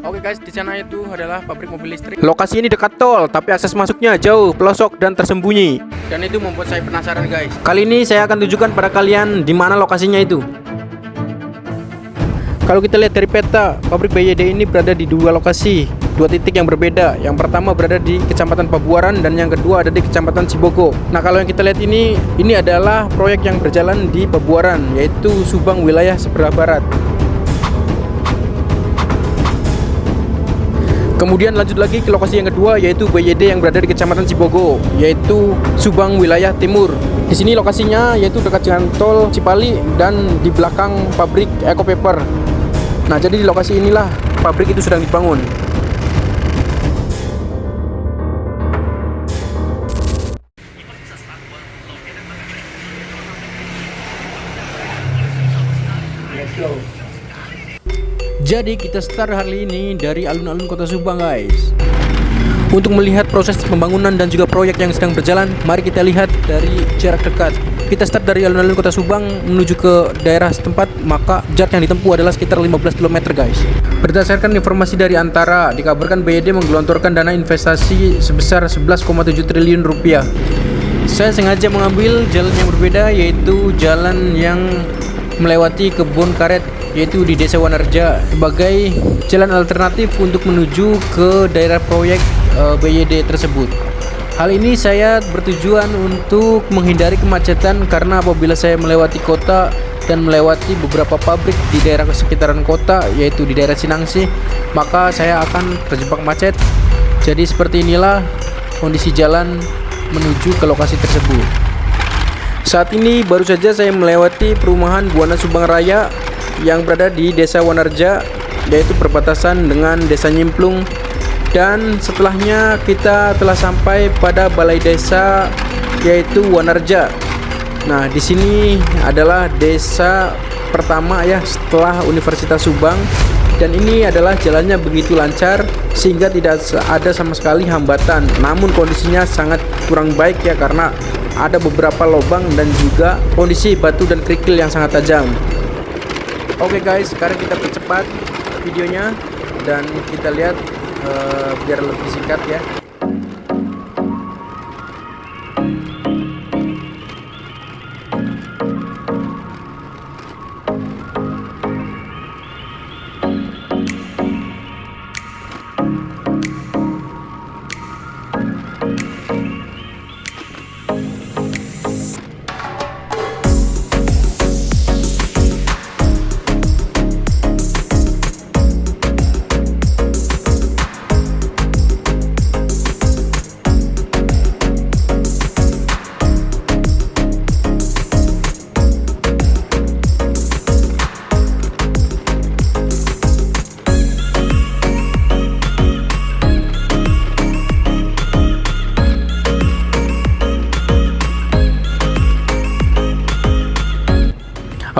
Oke guys, di sana itu adalah pabrik mobil listrik. Lokasi ini dekat tol, tapi akses masuknya jauh, pelosok dan tersembunyi. Dan itu membuat saya penasaran guys. Kali ini saya akan tunjukkan pada kalian di mana lokasinya itu. Kalau kita lihat dari peta, pabrik BYD ini berada di dua lokasi, dua titik yang berbeda. Yang pertama berada di Kecamatan Pabuaran dan yang kedua ada di Kecamatan Cibogo. Nah, kalau yang kita lihat ini adalah proyek yang berjalan di Pabuaran, yaitu Subang wilayah sebelah barat. Kemudian lanjut lagi ke lokasi yang kedua, yaitu BYD yang berada di Kecamatan Cibogo, yaitu Subang wilayah timur. Di sini lokasinya yaitu dekat dengan tol Cipali dan di belakang pabrik Eco Paper. Nah, jadi di lokasi inilah pabrik itu sedang dibangun. Jadi kita start hari ini dari alun-alun kota Subang guys. Untuk melihat proses pembangunan dan juga proyek yang sedang berjalan, mari kita lihat dari jarak dekat. Kita start dari alun-alun kota Subang menuju ke daerah setempat, maka jarak yang ditempuh adalah sekitar 15 km guys. Berdasarkan informasi dari Antara, dikabarkan BYD menggelontorkan dana investasi sebesar 11,7 triliun rupiah. Saya sengaja mengambil jalan yang berbeda, yaitu jalan yang melewati kebun karet, yaitu di Desa Wanarja, sebagai jalan alternatif untuk menuju ke daerah proyek BYD tersebut. Hal ini saya bertujuan untuk menghindari kemacetan, karena apabila saya melewati kota dan melewati beberapa pabrik di daerah sekitaran kota, yaitu di daerah Sinangsi, maka saya akan terjebak macet. Jadi seperti inilah kondisi jalan menuju ke lokasi tersebut. Saat ini baru saja saya melewati perumahan Buana Subang Raya yang berada di Desa Wanarja, yaitu perbatasan dengan Desa Nyimplung, dan setelahnya kita telah sampai pada balai desa yaitu Wanarja. Nah, di sini adalah desa pertama ya setelah Universitas Subang, dan ini adalah jalannya begitu lancar sehingga tidak ada sama sekali hambatan. Namun kondisinya sangat kurang baik ya, karena ada beberapa lubang dan juga kondisi batu dan kerikil yang sangat tajam. Oke guys, sekarang kita percepat videonya dan kita lihat biar lebih singkat ya.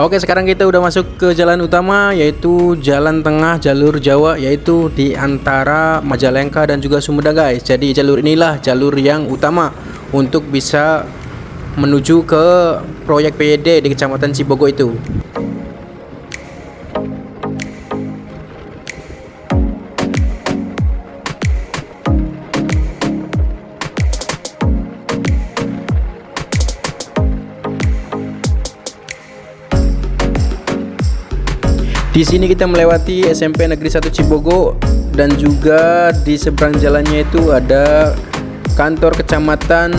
Oke, sekarang kita udah masuk ke jalan utama, yaitu jalan tengah jalur Jawa, yaitu di antara Majalengka dan juga Sumedang guys. Jadi jalur inilah jalur yang utama untuk bisa menuju ke proyek BYD di Kecamatan Cibogo itu. Di sini kita melewati SMP Negeri 1 Cibogo, dan juga di seberang jalannya itu ada kantor kecamatan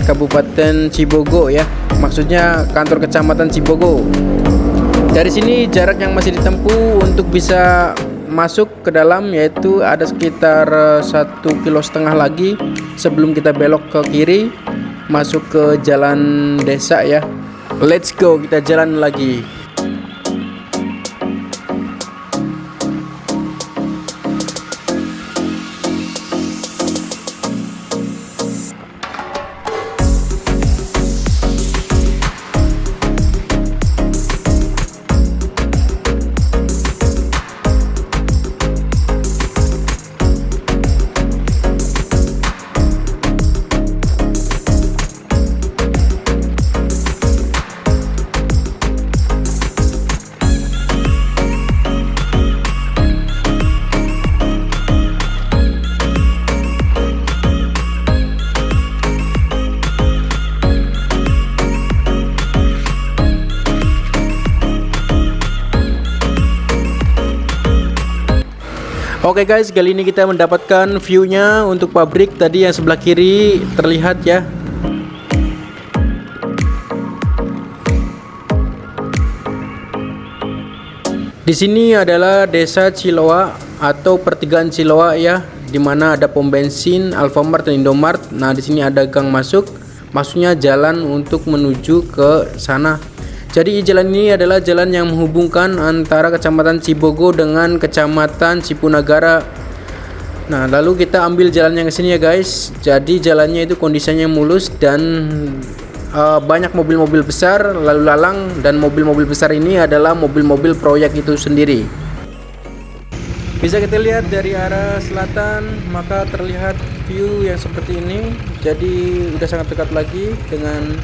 Kabupaten Cibogo ya. Maksudnya kantor kecamatan Cibogo. Dari sini jarak yang masih ditempuh untuk bisa masuk ke dalam yaitu ada sekitar 1,5 km lagi sebelum kita belok ke kiri masuk ke jalan desa ya. Let's go, kita jalan lagi. Oke guys, kali ini kita mendapatkan view-nya untuk pabrik tadi yang sebelah kiri terlihat ya. Di sini adalah Desa Ciloa atau pertigaan Ciloa ya, di mana ada pom bensin, Alfamart dan Indomart. Nah, di sini ada gang masuk, maksudnya jalan untuk menuju ke sana. Jadi jalan ini adalah jalan yang menghubungkan antara Kecamatan Cibogo dengan Kecamatan Cipunagara. Nah, lalu kita ambil jalan yang ke sini ya guys. Jadi jalannya itu kondisinya mulus dan banyak mobil-mobil besar lalu lalang, dan mobil-mobil besar ini adalah mobil-mobil proyek itu sendiri. Bisa kita lihat dari arah selatan, maka terlihat view yang seperti ini. Jadi udah sangat dekat lagi dengan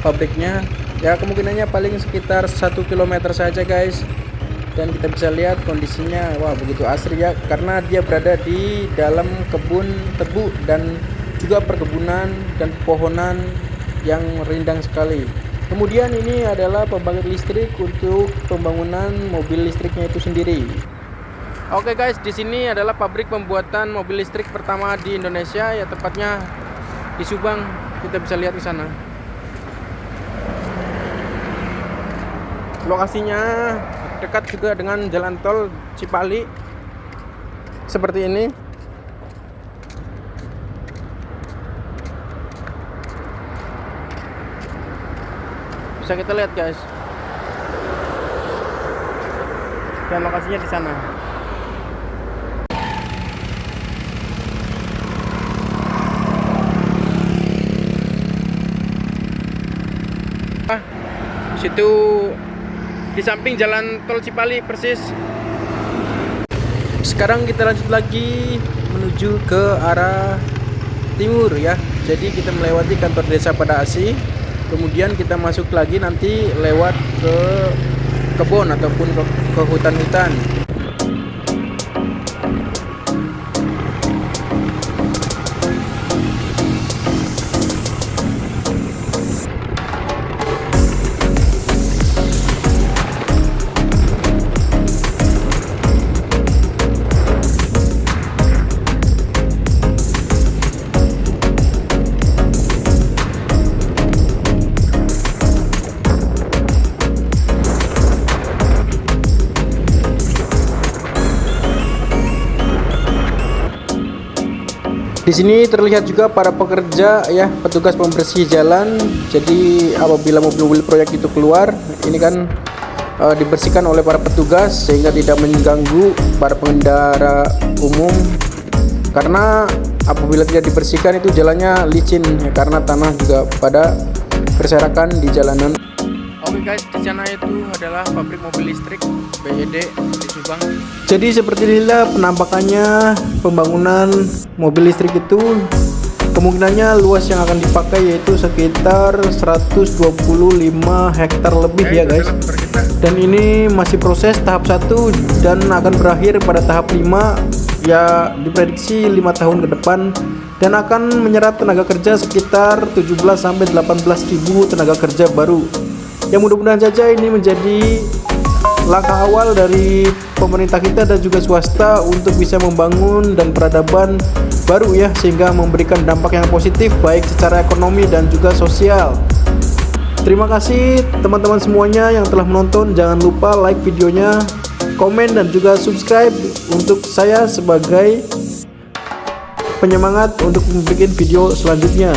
pabriknya. Ya, kemungkinannya paling sekitar 1 km saja guys. Dan kita bisa lihat kondisinya, wah begitu asri ya, karena dia berada di dalam kebun tebu dan juga perkebunan dan pepohonan yang rindang sekali. Kemudian ini adalah pembangkit listrik untuk pembangunan mobil listriknya itu sendiri. Oke guys, di sini adalah pabrik pembuatan mobil listrik pertama di Indonesia ya, tepatnya di Subang. Kita bisa lihat di sana. Lokasinya dekat juga dengan jalan tol Cipali seperti ini. Bisa kita lihat guys, dan lokasinya di sana. Situ di samping jalan tol Cipali persis. Sekarang kita lanjut lagi menuju ke arah timur ya. Jadi kita melewati kantor desa pada Asi, kemudian kita masuk lagi nanti lewat ke kebun ataupun ke hutan-hutan. Di sini terlihat juga para pekerja ya, petugas pembersih jalan. Jadi apabila mobil-mobil proyek itu keluar, ini kan dibersihkan oleh para petugas sehingga tidak mengganggu para pengendara umum. Karena apabila tidak dibersihkan itu jalannya licin ya, karena tanah juga pada berserakan di jalanan. Oke guys, di sana itu adalah pabrik mobil listrik BED di Subang. Jadi seperti inilah penampakannya pembangunan mobil listrik itu. Kemungkinannya luas yang akan dipakai yaitu sekitar 125 hektar lebih ya guys. Dan ini masih proses tahap 1 dan akan berakhir pada tahap 5 ya, diprediksi 5 tahun ke depan, dan akan menyerap tenaga kerja sekitar 17-18 ribu tenaga kerja baru. Yang mudah-mudahan saja ini menjadi langkah awal dari pemerintah kita dan juga swasta untuk bisa membangun dan peradaban baru ya, sehingga memberikan dampak yang positif baik secara ekonomi dan juga sosial. Terima kasih teman-teman semuanya yang telah menonton. Jangan lupa like videonya, komen dan juga subscribe untuk saya sebagai penyemangat untuk membuat video selanjutnya.